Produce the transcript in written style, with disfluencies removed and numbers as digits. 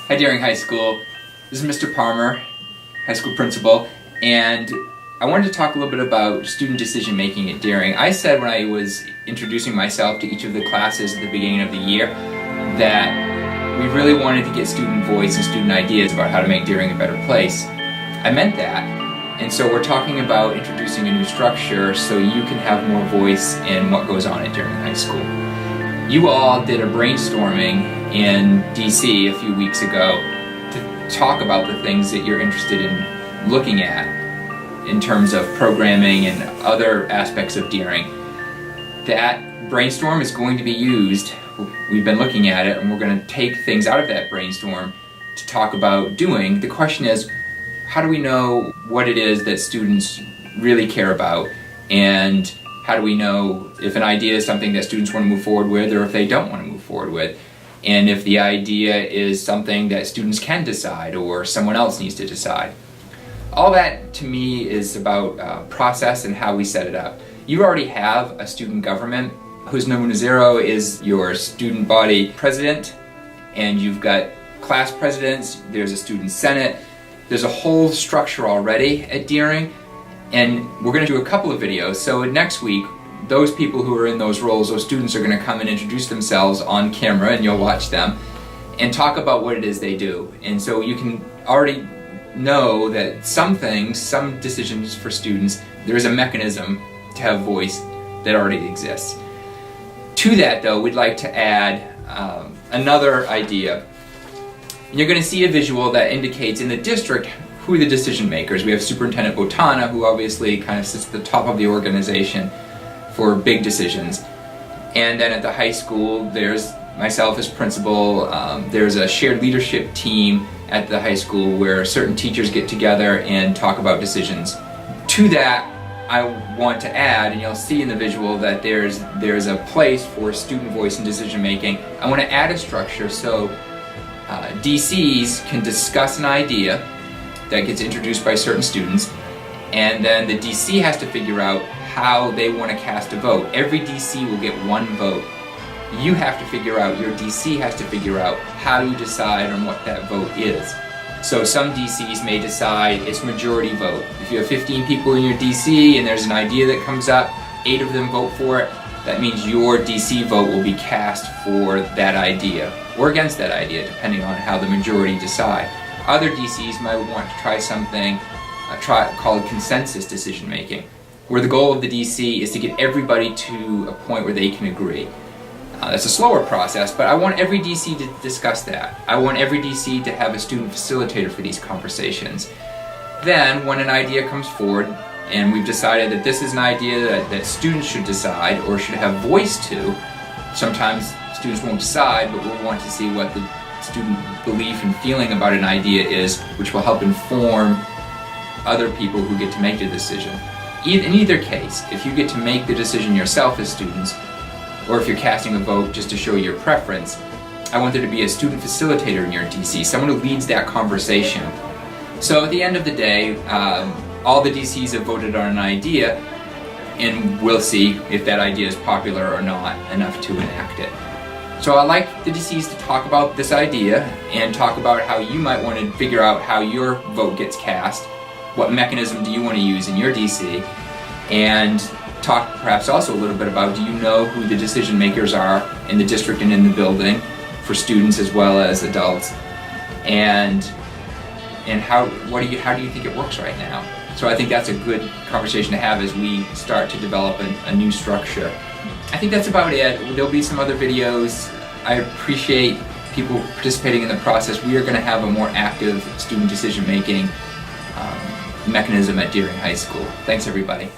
Hi, Deering High School. This is Mr. Palmer, high school principal, and I wanted to talk a little bit about student decision making at Deering. I said when I was introducing myself to each of the classes at the beginning of the year that we really wanted to get student voice and student ideas about how to make Deering a better place. I meant that, and so we're talking about introducing a new structure so you can have more voice in what goes on at Deering High School. You all did a brainstorming in DC a few weeks ago to talk about the things that you're interested in looking at in terms of programming and other aspects of Deering. That brainstorm is going to be used. We've been looking at it and we're going to take things out of that brainstorm to talk about doing. The question is, how do we know what it is that students really care about, and how do we know if an idea is something that students want to move forward with or if they don't want to move forward with, and if the idea is something that students can decide or someone else needs to decide. All that to me is about process and how we set it up. You already have a student government whose number zero is your student body president, and you've got class presidents, there's a student senate, there's a whole structure already at Deering, and we're going to do a couple of videos. So next week, those people who are in those roles, those students are going to come and introduce themselves on camera, and you'll watch them, and talk about what it is they do. And so you can already know that some things, some decisions for students, there is a mechanism to have voice that already exists. To that though, we'd like to add another idea. And you're going to see a visual that indicates in the district who the decision makers. We have Superintendent Botana, who obviously kind of sits at the top of the organization for big decisions. And then at the high school, there's myself as principal. There's a shared leadership team at the high school where certain teachers get together and talk about decisions. To that, I want to add, and you'll see in the visual that there's a place for student voice and decision making. I want to add a structure so DCs can discuss an idea that gets introduced by certain students, and then the DC has to figure out how they want to cast a vote. Every DC will get one vote. You have to figure out, your DC has to figure out how you decide on what that vote is. So some DCs may decide it's majority vote. If you have 15 people in your DC and there's an idea that comes up, 8 of them vote for it, that means your DC vote will be cast for that idea, or against that idea, depending on how the majority decide. Other DCs might want to try something called consensus decision making, where the goal of the DC is to get everybody to a point where they can agree. That's a slower process, but I want every DC to discuss that. I want every DC to have a student facilitator for these conversations. Then, when an idea comes forward, and we've decided that this is an idea that students should decide or should have voice to, sometimes students won't decide, but we'll want to see what the student belief and feeling about an idea is, which will help inform other people who get to make the decision. In either case, if you get to make the decision yourself as students, or if you're casting a vote just to show your preference, I want there to be a student facilitator in your DC, someone who leads that conversation. So at the end of the day, all the DCs have voted on an idea, and we'll see if that idea is popular or not enough to enact it. So I'd like the DCs to talk about this idea and talk about how you might want to figure out how your vote gets cast, what mechanism do you want to use in your DC, and talk perhaps also a little bit about, do you know who the decision makers are in the district and in the building for students as well as adults, and how do you think it works right now? So I think that's a good conversation to have as we start to develop a new structure. I think that's about it. There'll be some other videos. I appreciate people participating in the process. We are going to have a more active student decision making mechanism at Deering High School. Thanks everybody.